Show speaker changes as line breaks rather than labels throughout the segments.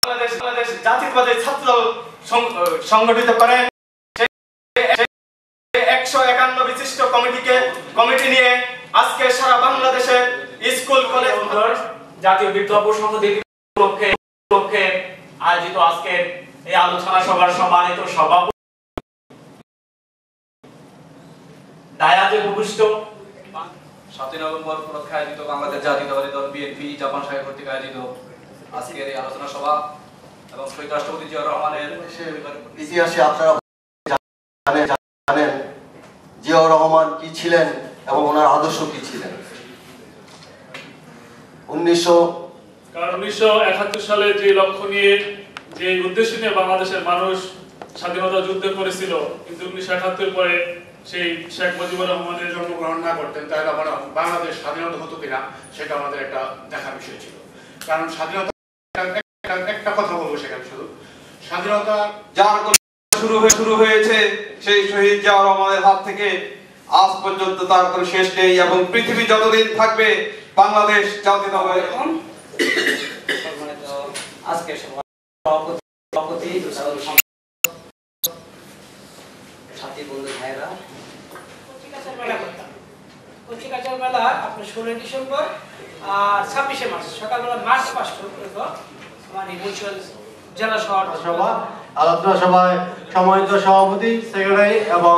বাংলাদেশ জাতীয়তাবাদী ছাত্রদল সংগঠিত করেন 151 বিশিষ্ট কমিটি নিয়ে আজকে সারা বাংলাদেশে স্কুল কলেজ
জাতীয় বিপ্লব সংহতি উপলক্ষে আয়োজিত আজকের এই আলোচনা সভার সম্মানিত সভাপতি দায়াজে উপবিষ্ট
7 নভেম্বর উপলক্ষে আয়োজিত বাংলাদেশ জাতীয়তাবাদী দল বিএনপি জাপান শাখা কর্তৃক আয়োজিত আজকের এই আলোচনা সভা এবং শহীদ রাষ্ট্রপতি জিয়াউর রহমানের
ইতিহাসে আপনারা জানেন জিয়াউর রহমান কি ছিলেন এবং ওনার আদর্শ কি ছিলেন।
1971 সালে যে লক্ষ্য নিয়ে যে উদ্দেশ্য নিয়ে বাংলাদেশের মানুষ স্বাধীনতা যুদ্ধ করেছিল, কিন্তু 1971 পরে সেই শেখ মুজিবুর রহমানের
জন্মগ্রহণ না করতেন তাহলে আমরা বাংলাদেশ স্বাধীনতা হতো কিনা সেটা আমাদের একটা দেখার বিষয় ছিল। কারণ স্বাধীনতা একটা কথা বলবো, সেখানে শুধু স্বাধীনতা
যার শুরু হয়েছে সেই শহীদ জিয়াউর রহমানের হাত থেকে আজ পর্যন্ত তার কোনো শেষ নেই এবং পৃথিবী যতদিন থাকবে বাংলাদেশ জাতীয়তাবাদী
আজকে সভাপতি
সাথী বন্ধু ভাইরা
কচিকাচার মেলা আপনার 16 ডিসেম্বর আর 26শে মার্চ সকালবেলা মার্চ পাস্ট মানে মিউচুয়াল জেলা শহর
সভা আলোচনা সভায় সম্মানিত সভাপতি, সেক্রেটারি এবং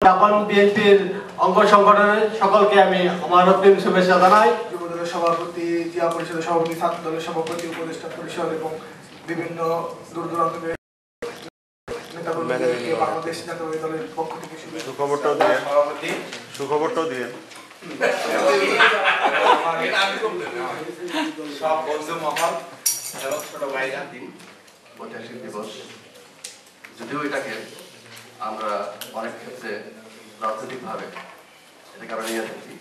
জাপান বিএনপির অঙ্গ সংগঠনের সকলকে আমি আমার অগ্রিম শুভেচ্ছা জানাই।
যুব দলের সভাপতি, জিয়া পরিষদের সভাপতি, ছাত্র দলের সভাপতি, উপদেষ্টা পরিষদ এবং বিভিন্ন দূর দূরান্ত বাংলাদেশ জাতীয়তাবাদী দলের পক্ষ থেকে
সুখবরটাও দিয়ে
সব বন্ধু মহল এবং ছোট ভাইরা দিন
ঐতিহাসিক দিবস, যদিও এটাকে আমরা অনেক ক্ষেত্রে রাজনৈতিকভাবে এটাকে আমরা নিয়ে থাকি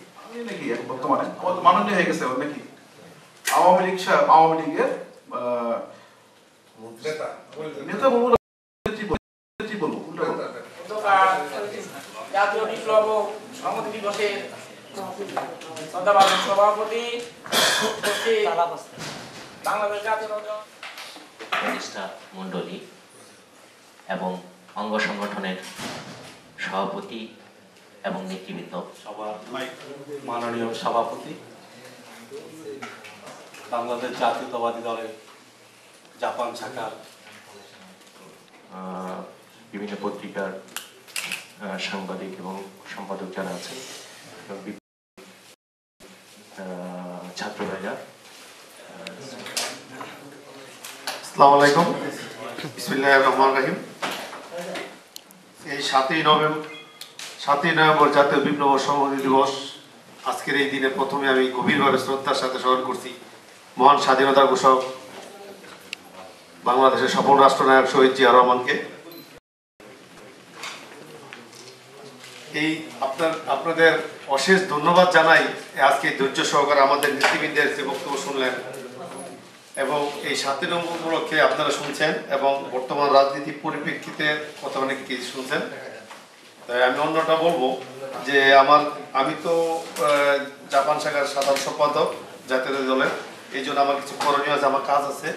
নাকি বর্তমানে মাননীয় হয়ে গেছে নাকি আওয়ামী লীগের নেতা বলবো
জাতীয় বিপ্লব সংহতি দিবসে সভাপতি বাংলাদেশ জাতীয়
প্রতিষ্ঠা মণ্ডলী এবং অঙ্গ সংগঠনের সভাপতি এবং নেতৃবৃন্দ,
সবার মাননীয় সভাপতি, বাংলাদেশ জাতীয়তাবাদী দলের জাপান শাখার
বিভিন্ন পত্রিকার সাংবাদিক এবং সম্পাদক যারা আছেন, ছাত্র ভাইরা,
আসসালামু আলাইকুম, বিসমিল্লাহির রহমানির রহিম। এই 7ই নভেম্বর জাতীয় বিপ্লব সংহতি দিবস, আজকের এই দিনে প্রথমে আমি গভীরভাবে শ্রদ্ধার সাথে স্মরণ করছি মহান স্বাধীনতা ঘোষক বাংলাদেশের সফল রাষ্ট্রনায়ক শহীদ জিয়াউর রহমানকে। এই আপনাদের অশেষ ধন্যবাদ জানাই আজকে ধৈর্য সহকারে আমাদের নেতৃবৃন্দের যে বক্তব্য শুনলেন এবং এই 7ই নভেম্বর উপলক্ষে আপনারা শুনছেন এবং বর্তমান রাজনীতির পরিপ্রেক্ষিতে কথা অনেক কিছু শুনছেন। তাই আমি অন্যটা বলবো যে আমি তো জাপান শাখার সাধারণ সম্পাদক জাতীয় দলের, এই জন্য আমার কিছু করণীয় আছে, আমার কাজ আছে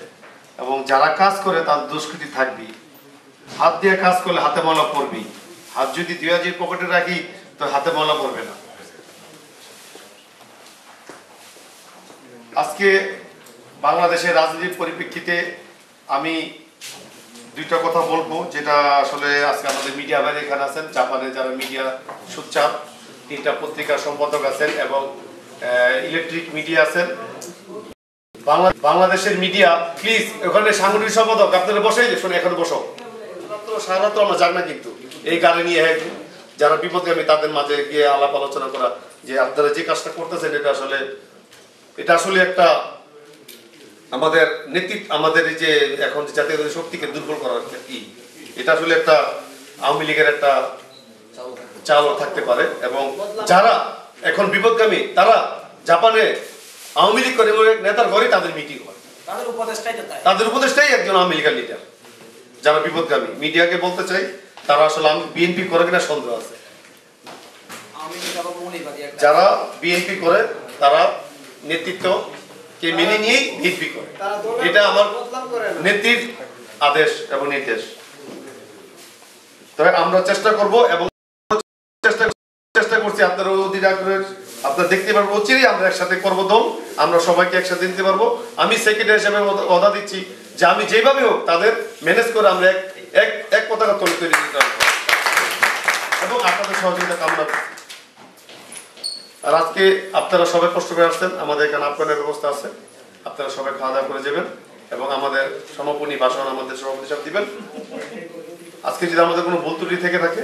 এবং যারা কাজ করে তার দুষ্কৃতি থাকবেই। হাত দিয়ে কাজ করলে হাতে ময়লা পড়বেই, হাত যদি দুই পকেটে রাখি তো হাতে ময়লা পড়বে না। আজকে বাংলাদেশের রাজনীতির পরিপ্রেক্ষিতে আমি দুইটা কথা বলবো, যেটা আসলে আজকে আমাদের মিডিয়া ভাই এখানে আছেন, জাপানে যারা মিডিয়া সোচ্চার 3টা পত্রিকার সম্পাদক আছেন এবং ইলেকট্রিক মিডিয়া আছেন। বাংলাদেশের মিডিয়া প্লিজ, ওখানে সাংগঠনিক সম্পাদক আপনারা বসে শোনে, এখানে বসো, সারা তো আমরা জানি না, কিন্তু এই গাড়ি নিয়ে যারা বিপদগামী তাদের মাঝে গিয়ে আলাপ আলোচনা করা যে আপনারা যে কাজটা করতেছেন এটা আসলে একটা আমাদের নেতৃত্ব, আমাদের এই যে এখন জাতীয় শক্তিকে দুর্বল করার কি, এটা আসলে একটা আওয়ামী লীগের একটা চালও থাকতে পারে এবং যারা এখন বিপদগামী তারা জাপানে আওয়ামী লীগ করে নেতার ঘরে তাদের মিটিং হয়, তাদের উপদেষ্টাই একজন আওয়ামী লীগের লিডার। যারা বিপদগামী মিডিয়াকে বলতে চাই তারা আসলে বিএনপি করে কিনা সন্দেহ আছে। যারা বিএনপি করে তারা নেতৃত্ব কে মেনে নিয়েই বিএনপি করে। এটা আমার নেত্রীর আদেশ এবং নির্দেশ। তবে আমরা চেষ্টা করব এবং চেষ্টা করছি আপনারা অধীর আগ্রহে আপনারা দেখতে পারবো, অচিরেই আমরা একসাথে করবো দল, আমরা সবাইকে একসাথে দিতে পারবো। আমি সেক্রেটারি হিসেবে ওয়াদা দিচ্ছি যে আমি যেভাবে হোক তাদের ম্যানেজ করে আমরা এক পতাকা তৈরি দিতে পারবো এবং আপনাদের সহযোগিতা কামনা করছি। আর আজকে আপনারা সবাই কষ্ট করে আসছেন, আমাদের এখানে আপনাদের ব্যবস্থা আছে, আপনারা সবাই খাওয়া দাওয়া করে যাবেন এবং আমাদের সমাপনী ভাষণ আমাদের সভাপতি সাহেব দিবেন। আজকে যদি আমাদের কোনো ভুল ত্রুটি থেকে থাকে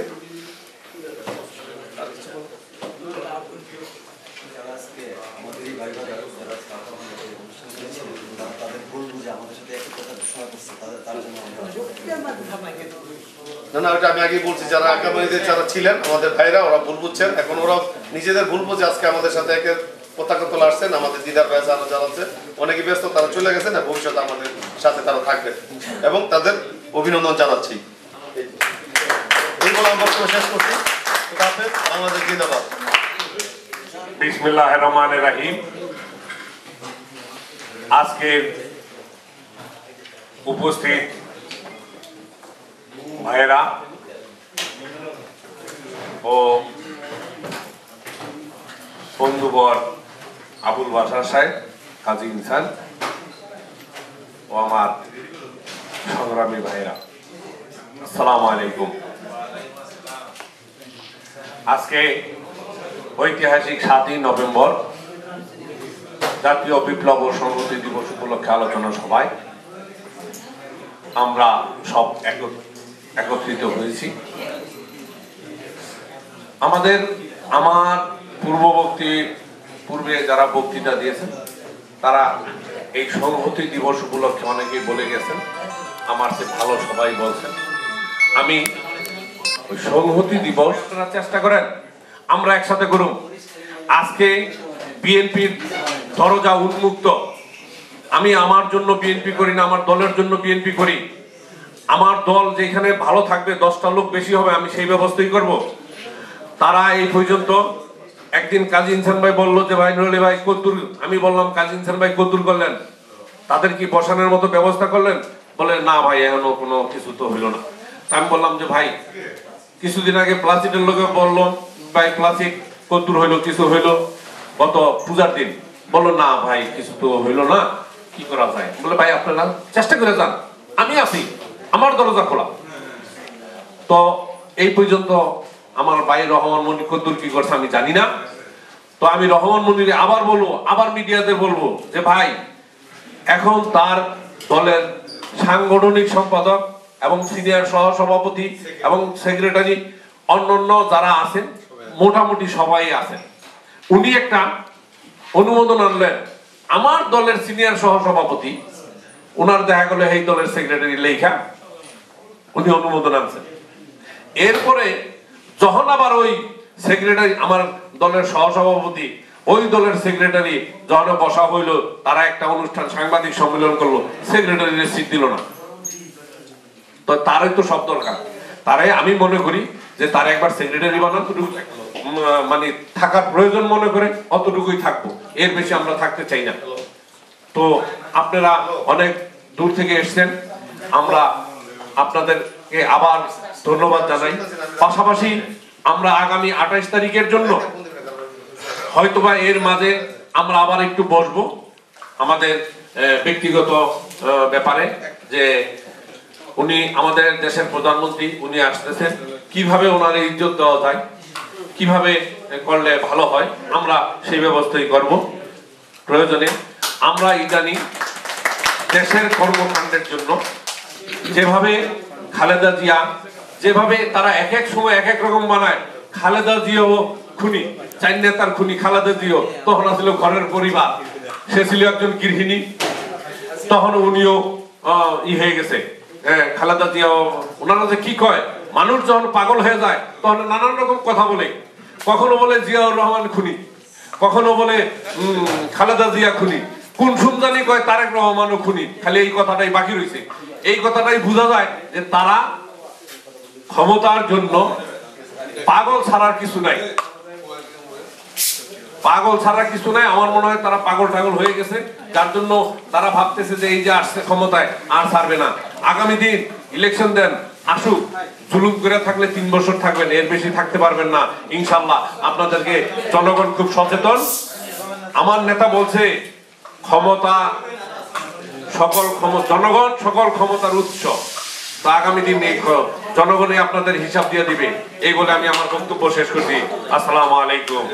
না, ওটা আমি আগেই বলছি, যারা আকামারিদের যারা ছিলেন আমাদের ভাইরা ওরা ভুল বুঝছেন, এখন ওরা নিজেদের ভুল বুঝে আজকে আমাদের সাথে একের পতাকা তোলা আসছেন। আমাদের দিদার ভাই আরো যারা আছে অনেকে ব্যস্ত, তারা চলে গেছেন, ভবিষ্যতে আমাদের সাথে তারা থাকবে এবং তাদের অভিনন্দন জানাচ্ছি। এই বলে আমরা শেষ করছি। বাংলাদেশ জিন্দাবাদ।
বিসমিল্লাহির রহমানির রহিম। আজকের উপস্থিত ভাইরা ও বন্ধুবর আবুল বাশার সাহেব, কাজী ইনসান ও আমার সংগ্রামী ভাইরা, আসসালামু আলাইকুম। আজকে ঐতিহাসিক 7ই নভেম্বর জাতীয় বিপ্লব ও সংহতি দিবস উপলক্ষে আলোচনা সভায় আমরা সব একত্রিত হয়েছি। আমার পূর্বে যারা বক্তৃতা দিয়েছেন তারা এই সংহতি দিবস উপলক্ষে অনেকেই বলে গেছেন, আমার চেয়ে ভালো সবাই বলছেন। আমি ওই সংহতি দিবস চেষ্টা করেন আমরা একসাথে করুন। আজকে বিএনপির দরজা উন্মুক্ত। আমি আমার জন্য বিএনপি করি না, আমার দলের জন্য বিএনপি করি। আমার দল যেখানে ভালো থাকবে, 10টা লোক বেশি হবে, আমি সেই ব্যবস্থাই করব। তারা এই পর্যন্ত একদিন কাজী ইনসান ভাই বললো যে ভাই নুরুল ভাই কদ্দুর, আমি বললাম কাজী ইনসান ভাই কদ্দুর করলেন, তাদের কি বসানোর মতো ব্যবস্থা করলেন? বলে না ভাই এখনো কোনো কিছু তো হইল না। আমি বললাম যে ভাই কিছুদিন আগে প্লাস্টিকের লোকে বললো ভাই প্লাস্টিক কদ্দুর হইলো, কিছু হইলো গত পূজার দিন। বললো না ভাই কিছু তো হইলো না, কি করা যায়? বলে ভাই আপনারা চেষ্টা করে যান, আমি আছি, আমার দরজা খোলা। তো এই পর্যন্ত আমার ভাই রহমান মনির কদ্দুর কি করছে আমি জানি না। তো আমি রহমান মনির আবার বলবো, আবার মিডিয়াতে বলবো যে ভাই এখন তার দলের সাংগঠনিক সম্পাদক এবং সিনিয়র সহ সভাপতি এবং সেক্রেটারি অন্যান্য যারা আছেন মোটামুটি সবাই আছেন। উনি একটা অনুমোদন আনলেন, আমার দলের সিনিয়র সহ সভাপতি ওনার দেখা গেল এই দলের সেক্রেটারি লেখা উনি অনুমোদন আনছেন। এরপরে যখন আবার ওই সেক্রেটারি আমার দলের সহসভাপতি ওই দলের সেক্রেটারি যখন বসা হইল, তারা একটা অনুষ্ঠান সাংবাদিক সম্মেলন করলো, সেক্রেটারির সিট দিল না। তো তারই তো সব দরকার, তারাই আমি মনে করি যে তার একবার সেক্রেটারি বানান, মানে থাকার প্রয়োজন মনে করে অতটুকুই থাকবো, এর বেশি আমরা থাকতে চাই না। তো আপনারা অনেক দূর থেকে এসছেন, আমরা আপনাদেরকে আবার ধন্যবাদ জানাই। পাশাপাশি আমরা আগামী 28 তারিখের জন্য হয়তোবা এর মাঝে আমরা আবার একটু বসবো আমাদের ব্যক্তিগত ব্যাপারে, যে উনি আমাদের দেশের প্রধানমন্ত্রী, উনি আসতেছেন, কিভাবে ওনার ইজ্জত দেওয়া যায়, কিভাবে করলে ভালো হয়, আমরা সেই ব্যবস্থাই করব। প্রয়োজনে আমরা ইদানিং দেশের কর্মকাণ্ডের জন্য যেভাবে খালেদা জিয়া, যেভাবে তারা এক এক সময় এক এক রকম বানায়, খালেদা জিয়াও খুনি, চার নেতার খুনি খালেদা জিয়াও তখন ছিল ঘরের পরিবার, সে ছিল একজন গৃহিণী, তখন উনিও হয়ে গেছে। খালেদা জিয়াও ওনারা যে কি কয়, মানুষ যখন পাগল হয়ে যায় তখন নানান রকম কথা বলে, কখনো বলে জিয়াউর রহমান খুনি, কখনো বলে খালেদা জিয়া খুনি, কোন সুমজানি কয় তারেক রহমানও খুনি। খালি এই কথাটাই বাকি রয়েছে। এই কথাটাই বোঝা যায় যে তারা ক্ষমতার জন্য পাগল ছাড়ার কিছু নাই। পাগল ছাড়া কিছু নাই। আমার মনে হয় তারা পাগল টাগল হয়ে গেছে, যার জন্য তারা ভাবতেছে যে এই যে আসছে ক্ষমতায় আর ছাড়বে না। আগামী দিন ইলেকশন দেন, আসুক, জুলুম করে থাকলে 3 বছর থাকবেন, এর বেশি থাকতে পারবেন না ইনশাল্লাহ। আপনাদেরকে জনগণ খুব সচেতন। আমার নেতা বলছে ক্ষমতা জনগণ সকল ক্ষমতার উৎস। তো আগামী দিন এই জনগণই আপনাদের হিসাব দিয়ে দিবে। এই বলে আমি আমার বক্তব্য শেষ করছি। আসসালামু আলাইকুম।